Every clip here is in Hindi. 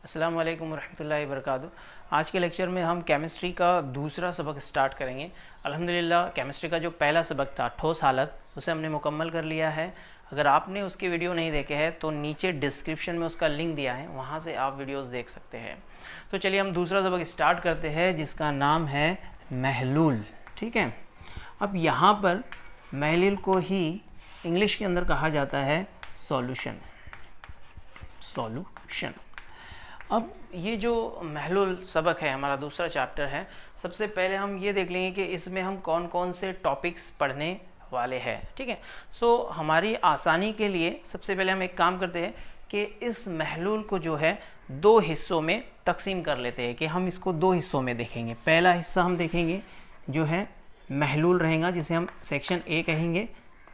अस्सलाम वालेकुम रहमतुल्लाहि वबरकातुहू। आज के लेक्चर में हम केमिस्ट्री का दूसरा सबक स्टार्ट करेंगे। अल्हम्दुलिल्लाह केमिस्ट्री का जो पहला सबक था ठोस हालत, उसे हमने मुकम्मल कर लिया है। अगर आपने उसके वीडियो नहीं देखे हैं तो नीचे डिस्क्रिप्शन में उसका लिंक दिया है, वहाँ से आप वीडियोस देख सकते हैं। तो चलिए हम दूसरा सबक स्टार्ट करते हैं जिसका नाम है महलूल। ठीक है, अब यहाँ पर महलूल को ही इंग्लिश के अंदर कहा जाता है सॉल्यूशन। अब ये जो महलूल सबक है, हमारा दूसरा चैप्टर है, सबसे पहले हम ये देख लेंगे कि इसमें हम कौन कौन से टॉपिक्स पढ़ने वाले हैं। ठीक है, सो हमारी आसानी के लिए सबसे पहले हम एक काम करते हैं कि इस महलूल को जो है दो हिस्सों में तकसीम कर लेते हैं कि हम इसको दो हिस्सों में देखेंगे। पहला हिस्सा हम देखेंगे जो है महलूल रहेगा, जिसे हम सेक्शन ए कहेंगे,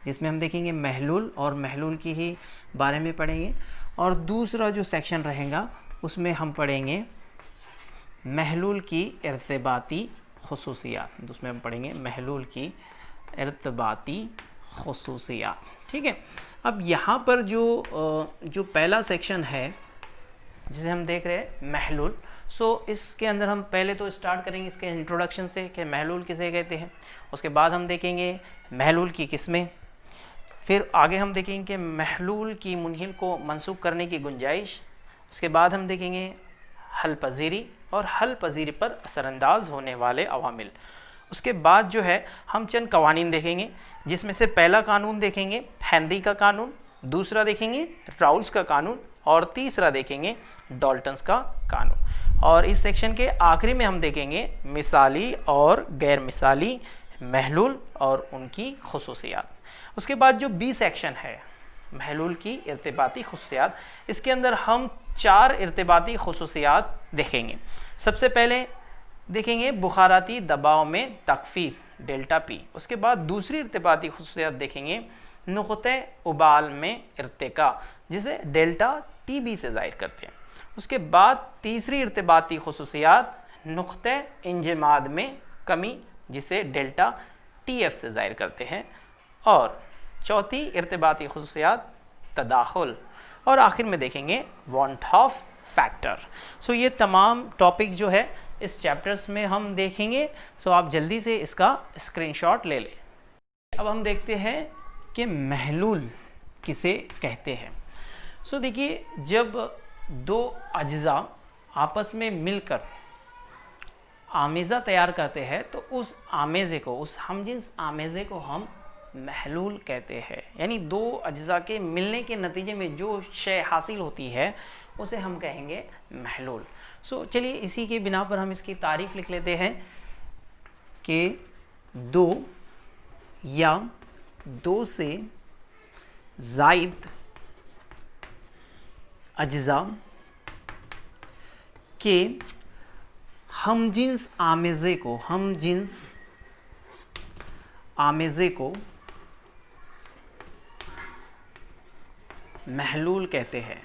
जिसमें हम देखेंगे महलूल और महलूल की ही बारे में पढ़ेंगे। और दूसरा जो सेक्शन रहेगा उसमें हम पढ़ेंगे महलूल की इर्तिबाती खुसूसियात। उसमें हम पढ़ेंगे महलूल की इर्तिबाती खुसूसियात। ठीक है, अब यहाँ पर जो पहला सेक्शन है जिसे हम देख रहे हैं महलूल, सो इसके अंदर हम पहले तो स्टार्ट करेंगे इसके इंट्रोडक्शन से कि महलूल किसे कहते हैं। उसके बाद हम देखेंगे महलूल की किस्में, फिर आगे हम देखेंगे कि महलूल की मुनहिल को मंसूब करने की गुंजाइश। उसके बाद हम देखेंगे हल पजीरी और हल पजीरी पर असरअंदाज होने वाले अवामिल। उसके बाद जो है हम चंद कवानीन देखेंगे, जिसमें से पहला कानून देखेंगे हेनरी का कानून, दूसरा देखेंगे राउल्स का कानून और तीसरा देखेंगे डाल्टन्स का कानून। और इस सेक्शन के आखिरी में हम देखेंगे मिसाली और गैर मिसाली महलूल और उनकी खुसूसियात। उसके बाद जो बी सेक्शन है महलूल की इर्तिबाती खुसूसियात, इसके अंदर हम 4 इर्तिबाती खुसूसियात देखेंगे। सबसे पहले देखेंगे बुखाराती दबाव में तखफीफ डेल्टा पी। उसके बाद दूसरी इर्तिबाती खुसूसियात देखेंगे नुक़्ते उबाल में इर्तिका, जिसे डेल्टा टी बी से ज़ाहिर करते हैं। उसके बाद तीसरी इर्तिबाती खुसूसियात नुक़्ते इंजमाद में कमी, जिसे डेल्टा टी एफ से ज़ाहिर करते हैं। और चौथी इर्तिबाती खुसूसियात तदाखुल, और आखिर में देखेंगे वांट ऑफ फैक्टर। सो ये तमाम टॉपिक्स जो है इस चैप्टर्स में हम देखेंगे। सो आप जल्दी से इसका स्क्रीनशॉट ले लें। अब हम देखते हैं कि महलूल किसे कहते हैं। सो देखिए, जब दो अज्जा आपस में मिलकर आमेज़ा तैयार करते हैं तो उस आमेज़े को, उस हमजिन्स आमेज़े को हम महलूल कहते हैं। यानी दो अज्जा के मिलने के नतीजे में जो शय हासिल होती है उसे हम कहेंगे महलूल। सो चलिए इसी के बिना पर हम इसकी तारीफ़ लिख लेते हैं कि दो या दो से ज़ायद अज्जा के हमजिन्स आमेज़े को महलूल कहते हैं।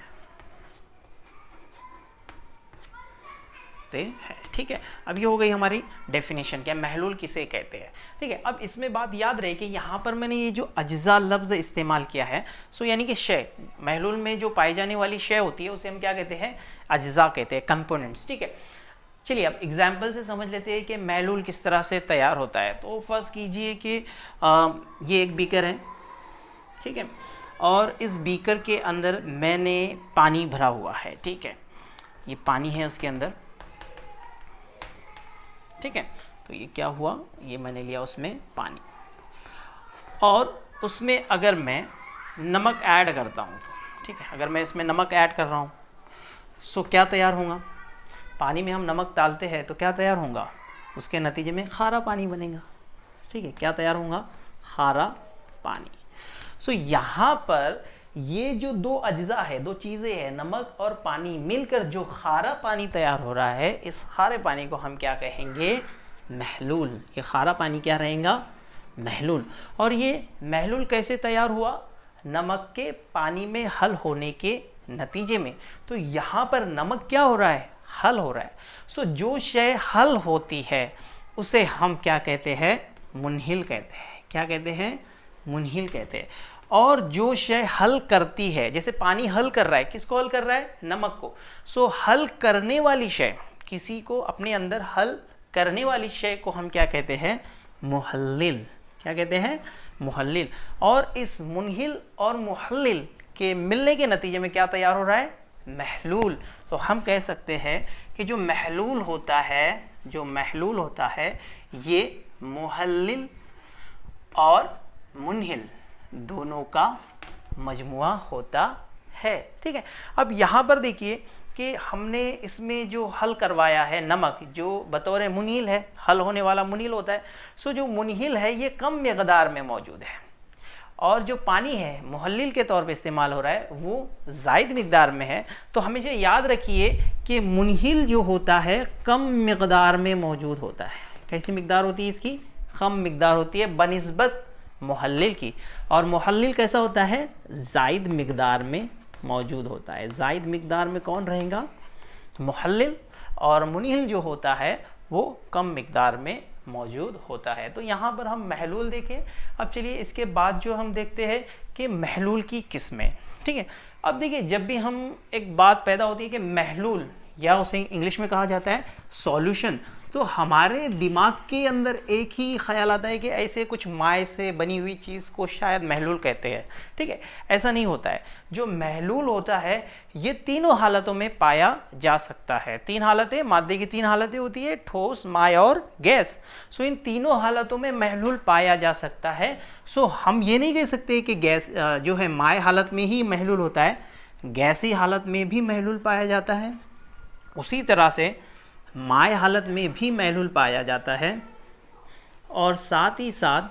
ठीक है, अब ये हो गई हमारी डेफिनेशन, क्या महलूल किसे कहते हैं। ठीक है, अब इसमें बात याद रहे कि यहाँ पर मैंने ये जो अज्जा लफ्ज़ इस्तेमाल किया है, सो यानी कि शय, महलूल में जो पाई जाने वाली शय होती है उसे हम क्या कहते हैं, अज्जा कहते हैं, कंपोनेंट्स। ठीक है, चलिए अब एग्जाम्पल से समझ लेते हैं कि महलूल किस तरह से तैयार होता है। तो फर्ज कीजिए कि ये एक बीकर है, ठीक है, और इस बीकर के अंदर मैंने पानी भरा हुआ है। ठीक है, ये पानी है उसके अंदर। ठीक है, तो ये क्या हुआ, ये मैंने लिया उसमें पानी, और उसमें अगर मैं नमक ऐड करता हूँ, ठीक है, अगर मैं इसमें नमक ऐड कर रहा हूँ, सो क्या तैयार होगा, पानी में हम नमक डालते हैं तो क्या तैयार होगा, उसके नतीजे में खारा पानी बनेगा। ठीक है, क्या तैयार होगा, खारा पानी। सो यहाँ पर ये जो दो अज्जा है, दो चीज़ें हैं, नमक और पानी, मिलकर जो खारा पानी तैयार हो रहा है, इस खारे पानी को हम क्या कहेंगे, महलूल। ये खारा पानी क्या रहेगा, महलूल। और ये महलूल कैसे तैयार हुआ, नमक के पानी में हल होने के नतीजे में। तो यहाँ पर नमक क्या हो रहा है, हल हो रहा है। सो जो शय हल होती है उसे हम क्या कहते हैं, मुनहिल कहते हैं। क्या कहते हैं, मुनहिल कहते हैं। और जो शय हल करती है, जैसे पानी हल कर रहा है, किसको हल कर रहा है? नमक को। सो हल करने वाली शय, किसी को अपने अंदर हल करने वाली शय को हम क्या कहते हैं? मुहल्लिल। क्या कहते हैं? मुहल्लिल। और इस मुनहिल और मुहल्लिल के मिलने के नतीजे में क्या तैयार हो रहा है? महलूल। तो हम कह सकते हैं कि जो महलूल होता है, जो महलूल होता है, ये मुहल्लिल और मुनहिल दोनों का मजमुआ होता है। ठीक है। अब यहाँ पर देखिए कि हमने इसमें जो हल करवाया है नमक, जो बतौर मुनहिल है, हल होने वाला मुनहिल होता है। सो जो मुनहिल है ये कम मिकदार में मौजूद है, और जो पानी है मुहल्लिल के तौर पे इस्तेमाल हो रहा है वो ज़ायद मिकदार में है। तो हमेशा याद रखिए कि मुनहिल जो होता है कम मिकदार में मौजूद होता है। कैसी मिकदार होती है इसकी? कम मिकदार होती है बनिस्बत मुहल्लिल की। और मुहल्लिल कैसा होता है? ज़ायद मिकदार में मौजूद होता है। ज़ायद मिकदार में कौन रहेगा? मुहल्लिल। और मुनहिल जो होता है वो कम मिकदार में मौजूद होता है। तो यहाँ पर हम महलूल देखें। अब चलिए इसके बाद जो हम देखते हैं कि महलूल की किस्में। ठीक है। अब देखिए जब भी हम एक बात पैदा होती है कि महलूल, या उसे इंग्लिश में कहा जाता है सॉल्यूशन, तो हमारे दिमाग के अंदर एक ही ख्याल आता है कि ऐसे कुछ माय से बनी हुई चीज़ को शायद महलूल कहते हैं। ठीक है। ऐसा नहीं होता है। जो महलूल होता है ये तीनों हालतों में पाया जा सकता है। तीन हालतें, मादे की तीन हालतें होती है, ठोस, माय और गैस। सो इन तीनों हालतों में महलूल पाया जा सकता है। सो हम ये नहीं कह सकते कि गैस जो है माय हालत में ही महलूल होता है, गैसी हालत में भी महलूल पाया जाता है। उसी तरह से माय हालत में भी महलूल पाया जाता है, और साथ ही साथ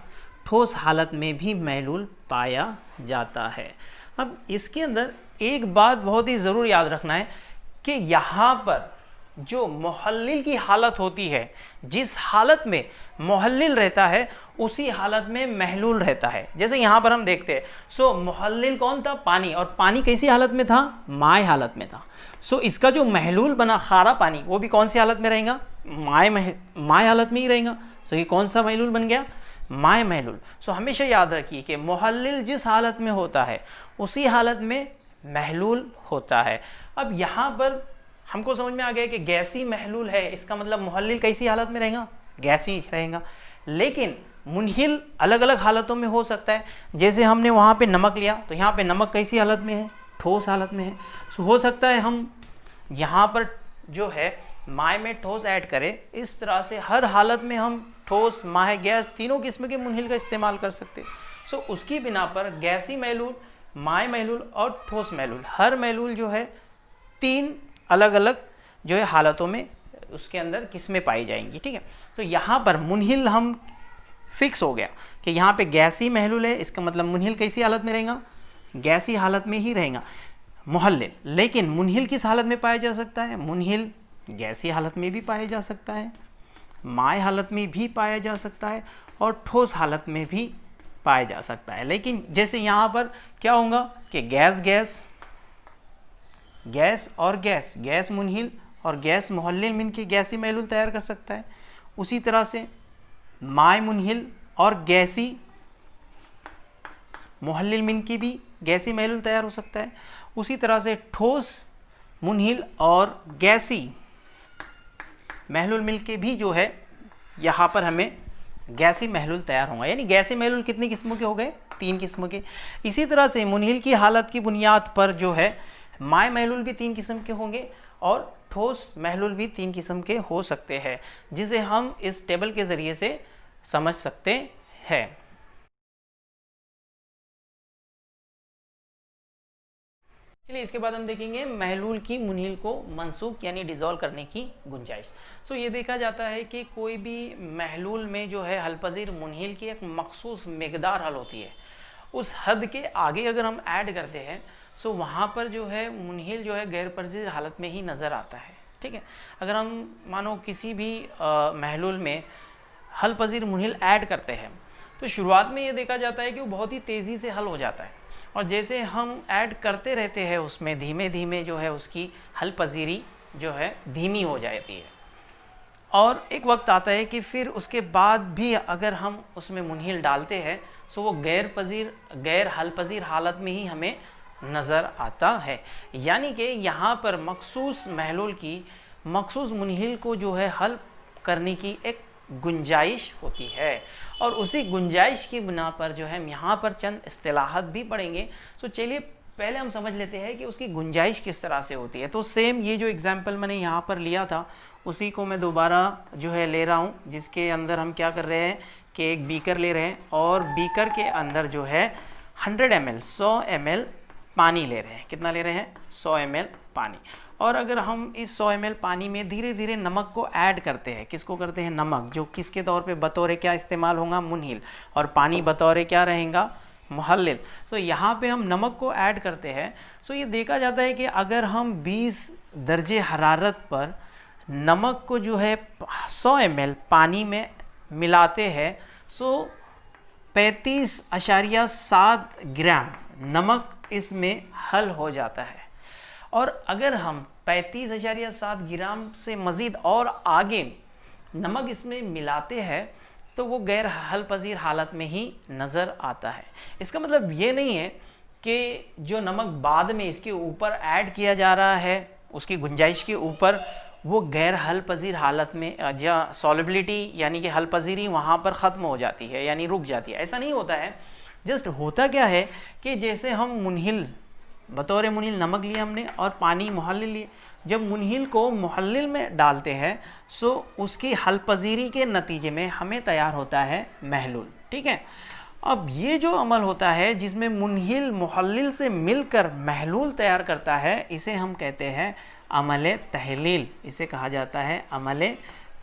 ठोस हालत में भी महलूल पाया जाता है। अब इसके अंदर एक बात बहुत ही ज़रूर याद रखना है कि यहाँ पर जो मुहल्लिल की हालत होती है, जिस हालत में मुहल्लिल रहता है उसी हालत में महलूल रहता है। जैसे यहाँ पर हम देखते हैं, सो मुहल्लिल कौन था? पानी। और पानी कैसी हालत में था? माय हालत में था। सो इसका जो महलूल बना खारा पानी, वो भी कौन सी हालत में रहेगा? माय हालत में ही रहेगा। सो ये कौन सा महलूल बन गया? माय महलूल। सो हमेशा याद रखिए कि मुहल्लिल जिस हालत में होता है उसी हालत में महलूल होता है। अब यहाँ पर हमको समझ में आ गया कि गैसी महलूल है, इसका मतलब मुहल्लिल कैसी हालत में रहेगा? गैसी रहेगा। लेकिन मुनहिल अलग अलग हालतों में हो सकता है। जैसे हमने वहाँ पे नमक लिया, तो यहाँ पे नमक कैसी हालत में है? ठोस हालत में है। सो हो सकता है हम यहाँ पर जो है माय में ठोस ऐड करें। इस तरह से हर हालत में हम ठोस, माय, गैस तीनों किस्म के मुनहिल का इस्तेमाल कर सकते हैं। सो उसकी बिना पर गैसी महलूल, माय महलूल और ठोस महलूल, हर महलूल जो है तीन अलग अलग जो है हालतों में उसके अंदर किस्में पाई जाएंगी। ठीक है। तो यहाँ पर मुनहिल हम फिक्स हो गया कि यहाँ पे गैसी महलूल है, इसका मतलब मुनहिल कैसी हालत में रहेगा? गैसी हालत में ही रहेगा मुहल्लिल। लेकिन मुनहिल किस हालत में पाया जा सकता है? मुनहिल गैसी हालत में भी पाया जा सकता है, माय हालत में भी पाया जा सकता है, और ठोस हालत में भी पाया जा सकता है। लेकिन जैसे यहाँ पर क्या होगा कि गैस गैस, गैस और गैस, गैस मुनहिल और गैस मुहल्लिल मिलकर गैसी महलूल तैयार कर सकता है। उसी तरह से माय मुनहिल और गैसी मुहल्लिल मिलकर भी गैसी महलूल तैयार हो सकता है। उसी तरह से ठोस मुनहिल और गैसी महलूल मिलके भी जो है यहाँ पर हमें गैसी महलूल तैयार होगा। यानी गैसी महलूल कितनी किस्मों के हो गए? तीन किस्मों के। इसी तरह से मुनहिल की हालत की बुनियाद पर जो है माय महलूल भी तीन किस्म के होंगे और ठोस महलूल भी तीन किस्म के हो सकते हैं, जिसे हम इस टेबल के ज़रिए से समझ सकते हैं। चलिए इसके बाद हम देखेंगे महलूल की मुनहिल को मनसूख यानी डिज़ोल्व करने की गुंजाइश। सो ये देखा जाता है कि कोई भी महलूल में जो है हलपजीर मुनहिल की एक मखसूस मिकदार हल होती है। उस हद के आगे अगर हम ऐड करते हैं सो वहाँ पर जो है मुनहिल जो है गैर पजीर हालत में ही नज़र आता है। ठीक है। अगर हम मानो किसी भी महलूल में हलपजीर मुनहिल ऐड करते हैं तो शुरुआत में ये देखा जाता है कि वो बहुत ही तेज़ी से हल हो जाता है, और जैसे हम ऐड करते रहते हैं उसमें धीमे धीमे जो है उसकी हल पजीरी जो है धीमी हो जाती है। और एक वक्त आता है कि फिर उसके बाद भी अगर हम उसमें मुनहिल डालते हैं तो वो गैर हल पजीर हालत में ही हमें नज़र आता है। यानी कि यहाँ पर मखसूस महलूल की मखसूस मुनहिल को जो है हल करने की एक गुंजाइश होती है, और उसी गुंजाइश की बिना पर जो है हम यहाँ पर चंद इस्तिलाहात भी पढ़ेंगे। तो चलिए पहले हम समझ लेते हैं कि उसकी गुंजाइश किस तरह से होती है। तो सेम ये जो एग्जाम्पल मैंने यहाँ पर लिया था उसी को मैं दोबारा जो है ले रहा हूँ, जिसके अंदर हम क्या कर रहे हैं कि एक बीकर ले रहे हैं और बीकर के अंदर जो है 100 ml 100 ml पानी ले रहे हैं। कितना ले रहे हैं? 100 ml पानी। और अगर हम इस 100 ml पानी में धीरे धीरे नमक को ऐड करते हैं, किसको करते हैं? नमक, जो किसके तौर पे बतौर क्या इस्तेमाल होगा? मुनहिल, और पानी बतौर क्या रहेगा? मुहल्लिल। सो यहाँ पे हम नमक को ऐड करते हैं। सो ये देखा जाता है कि अगर हम 20 दर्जे हरारत पर नमक को जो है 100 ml पानी में मिलाते हैं, सो 35.7 ग्राम नमक इसमें हल हो जाता है। और अगर हम 35.7 ग्राम से मज़ीद और आगे नमक इसमें मिलाते हैं तो वो गैर हल पजीर हालत में ही नज़र आता है। इसका मतलब ये नहीं है कि जो नमक बाद में इसके ऊपर ऐड किया जा रहा है उसकी गुंजाइश के ऊपर वो गैर हल पजीर हालत में या सॉलिबिलिटी यानी कि हल पजीरी वहाँ पर ख़त्म हो जाती है यानी रुक जाती है। ऐसा नहीं होता है। जस्ट होता क्या है कि जैसे हम मुनहिल बतौर मुनहिल नमक लिया हमने और पानी मुहल्लिल लिए, जब मुनहिल को मुहल्लिल में डालते हैं सो उसकी हल पजीरी के नतीजे में हमें तैयार होता है महलूल। ठीक है। अब ये जो अमल होता है जिसमें मुनहिल मुहल्लिल से मिलकर महलूल तैयार करता है, इसे हम कहते हैं अमले तहलील। इसे कहा जाता है अमले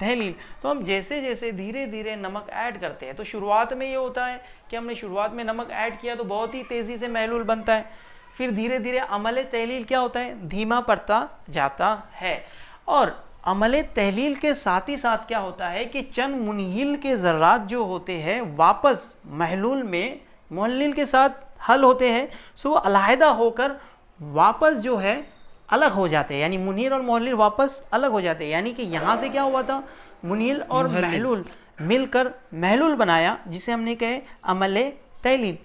तहलील। तो हम जैसे जैसे धीरे धीरे नमक ऐड करते हैं, तो शुरुआत में ये होता है कि हमने शुरुआत में नमक ऐड किया तो बहुत ही तेज़ी से महलूल बनता है, फिर धीरे धीरे अमले तहलील क्या होता है? धीमा पड़ता जाता है। और अमले तहलील के साथ ही साथ क्या होता है कि चंद मुनहिल के ज़र्रात जो होते हैं वापस महलूल में मुहल्लिल के साथ हल होते हैं, सो वो अलहदा होकर वापस जो है अलग हो जाते हैं, यानी मुनहिल और मुहल्लिल वापस अलग हो जाते हैं। यानी कि यहाँ से क्या हुआ था? मुनहिल और महलूल मिलकर महलूल बनाया जिसे हमने कहे अमले तहलील।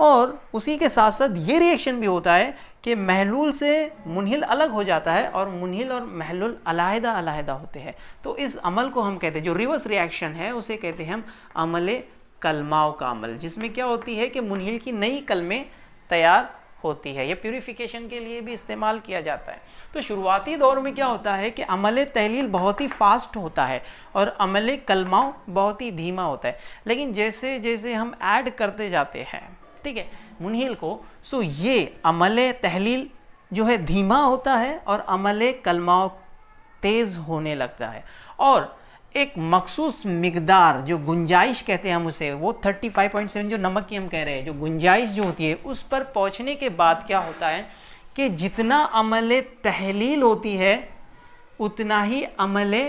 और उसी के साथ साथ ये रिएक्शन भी होता है कि महलूल से मुनहिल अलग हो जाता है और मुनहिल और महलूल अलहदा अलहदा होते हैं। तो इस अमल को हम कहते हैं, जो रिवर्स रिएक्शन है उसे कहते हैं हम अमले कलमाओं का अमल, जिसमें क्या होती है कि मुनहिल की नई कलमें तैयार होती है। ये प्यूरिफिकेशन के लिए भी इस्तेमाल किया जाता है। तो शुरुआती दौर में क्या होता है कि अमले तहलील बहुत ही फास्ट होता है और अमले कलमाओं बहुत ही धीमा होता है। लेकिन जैसे जैसे हम ऐड करते जाते हैं, ठीक है, मुनहिल को, सो ये अमले तहलील जो है धीमा होता है और अमले कलमाओं तेज़ होने लगता है। और एक मखसूस मिकदार जो गुंजाइश कहते हैं हम उसे, वो 35.7 जो नमक की हम कह रहे हैं, जो गुंजाइश जो होती है उस पर पहुंचने के बाद क्या होता है कि जितना अमले तहलील होती है उतना ही अमले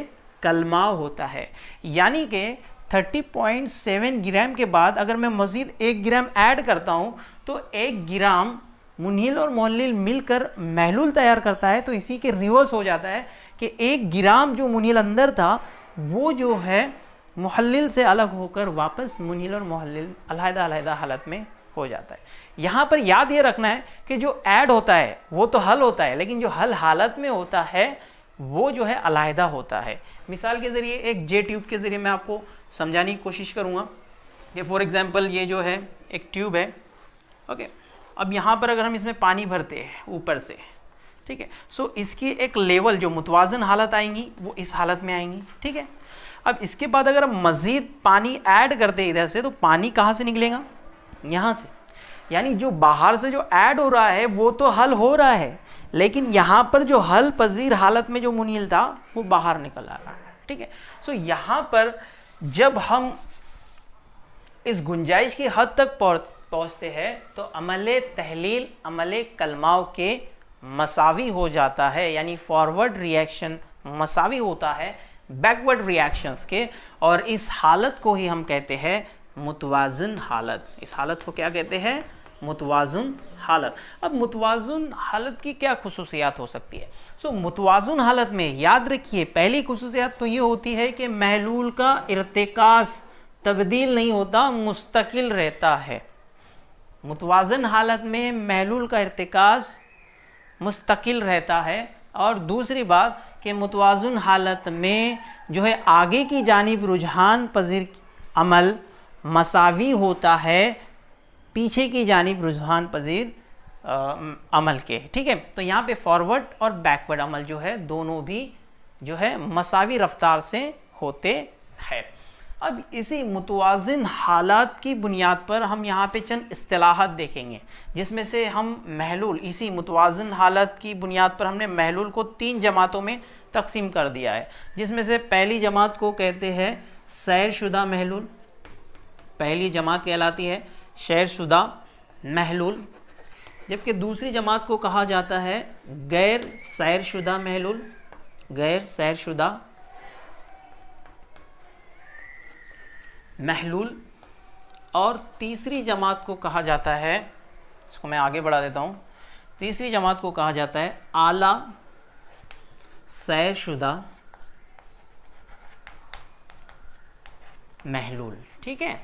कलमाव होता है। यानी कि 30.7 ग्राम के बाद अगर मैं मज़ीद 1 ग्राम ऐड करता हूँ तो 1 ग्राम मुनहिल और मुहल्लिल मिलकर महलूल तैयार करता है। तो इसी के रिवर्स हो जाता है कि 1 ग्राम जो मुनहिल अंदर था वो जो है मुहल्लिल से अलग होकर वापस मुनहिल और मुहल्लिल अलहदा अलहदा हालत में हो जाता है। यहाँ पर याद ये रखना है कि जो ऐड होता है वो तो हल होता है, लेकिन जो हल हालत में होता है वो जो है अलहदा होता है। मिसाल के ज़रिए एक जे ट्यूब के ज़रिए मैं आपको समझाने की कोशिश करूँगा कि फॉर एग्ज़ाम्पल ये जो है एक ट्यूब है, ओके। अब यहाँ पर अगर हम इसमें पानी भरते हैं ऊपर से, ठीक है, सो इसकी एक लेवल जो मुतवाज़न हालत आएंगी वो इस हालत में आएंगी, ठीक है। अब इसके बाद अगर हम मज़ीद पानी ऐड करते हैं इधर से, तो पानी कहाँ से निकलेगा? यहाँ से। यानी जो बाहर से जो ऐड हो रहा है वो तो हल हो रहा है, लेकिन यहाँ पर जो हल पजीर हालत में जो मुनहिल था वो बाहर निकल आ रहा है, ठीक है। सो यहाँ पर जब हम इस गुंजाइश की हद तक पहुँचते हैं तो अमले तहलील अमले कलमाव के मसावी हो जाता है, यानी फॉरवर्ड रिएक्शन मसावी होता है बैकवर्ड रिएक्शंस के। और इस हालत को ही हम कहते हैं मुतवाज़न हालत। इस हालत को क्या कहते हैं? मुतवाजुन हालत। अब मुतवाजुन हालत की क्या खुसूसियात हो सकती है? सो मुतवाजुन हालत में याद रखिए पहली खुसूसियात तो ये होती है कि महलूल का इर्तिकाज़ तब्दील नहीं होता, मुस्तकिल रहता है। मुतवाज़न हालत में महलूल का इर्तिकाज़ मुस्तकिल रहता है। और दूसरी बात कि मुतवाज़न हालत में जो है आगे की जानिब रुझान पजीर अमल मसावी होता है पीछे की जानिब रुझान पजीर अमल के। ठीक है, तो यहाँ पे फॉरवर्ड और बैकवर्ड अमल जो है दोनों भी जो है मसावी रफ्तार से होते हैं। अब इसी मुतवाज़िन हालात की बुनियाद पर हम यहाँ पे चंद इस्तिलाहात देखेंगे, जिसमें से हम महलूल, इसी मुतवाज़िन हालत की बुनियाद पर हमने महलूल को 3 जमातों में तकसीम कर दिया है, जिसमें से पहली जमात को कहते हैं सैरशुदा महलूल। पहली जमात कहलाती है सैरशुदा महलूल, जबकि दूसरी जमात को कहा जाता है गैर सैरशुदा महलूल, गैर सैरशुदा महलूल। और तीसरी जमात को कहा जाता है, इसको मैं आगे बढ़ा देता हूँ, तीसरी जमात को कहा जाता है आला सैरशुदा महलूल। ठीक है,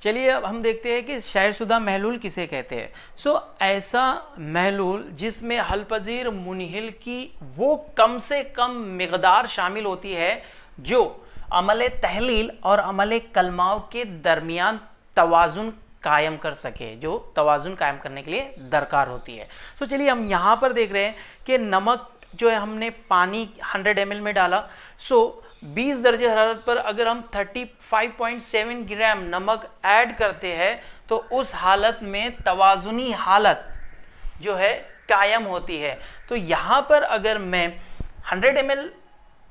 चलिए अब हम देखते हैं कि सैरशुदा महलूल किसे कहते हैं। सो ऐसा महलूल जिसमें हलपजीर मुनहिल की वो कम से कम मिकदार शामिल होती है जो अमल तहलील और अमल कलमाओं के दरमियान तवाज़ुन कायम कर सके, जो तवाज़ुन कायम करने के लिए दरकार होती है। तो चलिए हम यहाँ पर देख रहे हैं कि नमक जो है हमने पानी 100 ml में डाला। सो 20 दर्जे हरारत पर अगर हम 35.7 ग्राम नमक ऐड करते हैं तो उस हालत में तवाज़ुनी हालत जो है कायम होती है। तो यहाँ पर अगर मैं 100 ml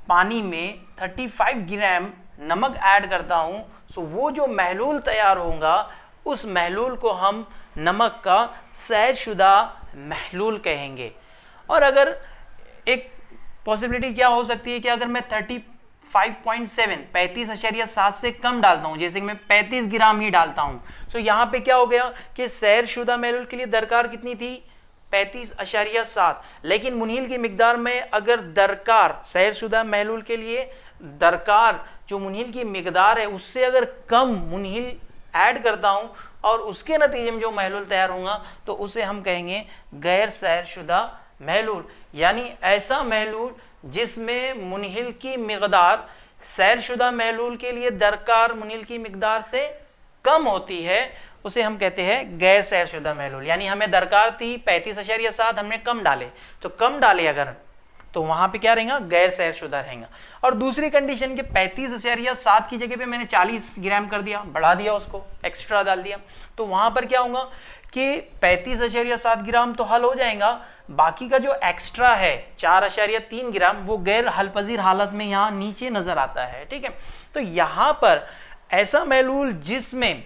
पानी में 35 ग्राम नमक ऐड करता हूँ, सो वो जो महलूल तैयार होगा उस महलूल को हम नमक का सैरशुदा महलूल कहेंगे। और अगर एक पॉसिबिलिटी क्या हो सकती है कि अगर मैं 35.7 से कम डालता हूँ, जैसे कि मैं 35 ग्राम ही डालता हूँ, तो यहाँ पे क्या हो गया कि सैरशुदा महलूल के लिए दरकार कितनी थी 35.7, लेकिन मुनहिल की मिकदार में अगर दरकार सैरशुदा महलूल के लिए दरकार जो मुनहिल की मिकदार है उससे अगर कम मुनहिल ऐड करता हूँ और उसके नतीजे में जो महलूल तैयार होगा तो उसे हम कहेंगे गैर सैरशुदा महलूल। यानी ऐसा महलूल जिसमें मुनहिल की मिकदार सैरशुदा महलूल के लिए दरकार मुनहिल की मिकदार से कम होती है, उसे हम कहते हैं गैर सैरशुदा महलूल। यानी हमें दरकार थी 35.7, हमने कम डाले, तो कम डाले अगर तो वहां पे क्या रहेगा गैर सैरशुदा रहेगा। और दूसरी कंडीशन के 35.7 की जगह पे मैंने 40 ग्राम कर दिया, बढ़ा दिया, उसको एक्स्ट्रा डाल दिया, तो वहां पर क्या होगा कि 35.7 ग्राम तो हल हो जाएगा, बाकी का जो एक्स्ट्रा है 4.3 ग्राम वो गैर हलपजीर हालत में यहाँ नीचे नजर आता है। ठीक है, तो यहाँ पर ऐसा महलूल जिसमें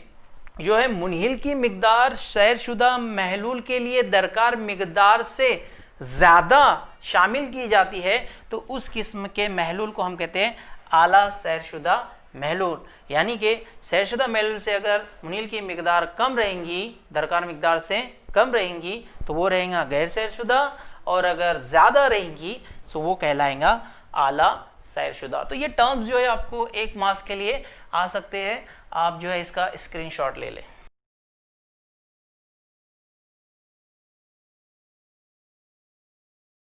जो है मुनहिल की मिकदार सैरशुदा महलूल के लिए दरकार मिकदार से ज्यादा शामिल की जाती है, तो उस किस्म के महलूल को हम कहते हैं आला सैरशुदा महलूल। यानी कि सैरशुदा महलूल से अगर मुनहिल की मिकदार कम रहेंगी, दरकार मिकदार से कम रहेंगी, तो वो रहेगा गैर सैरशुदा, और अगर ज्यादा रहेंगी तो वो कहलाएगा आला सैरशुदा। तो ये टर्म्स जो है आपको 1 मास के लिए आ सकते हैं, आप जो है इसका स्क्रीनशॉट ले लें।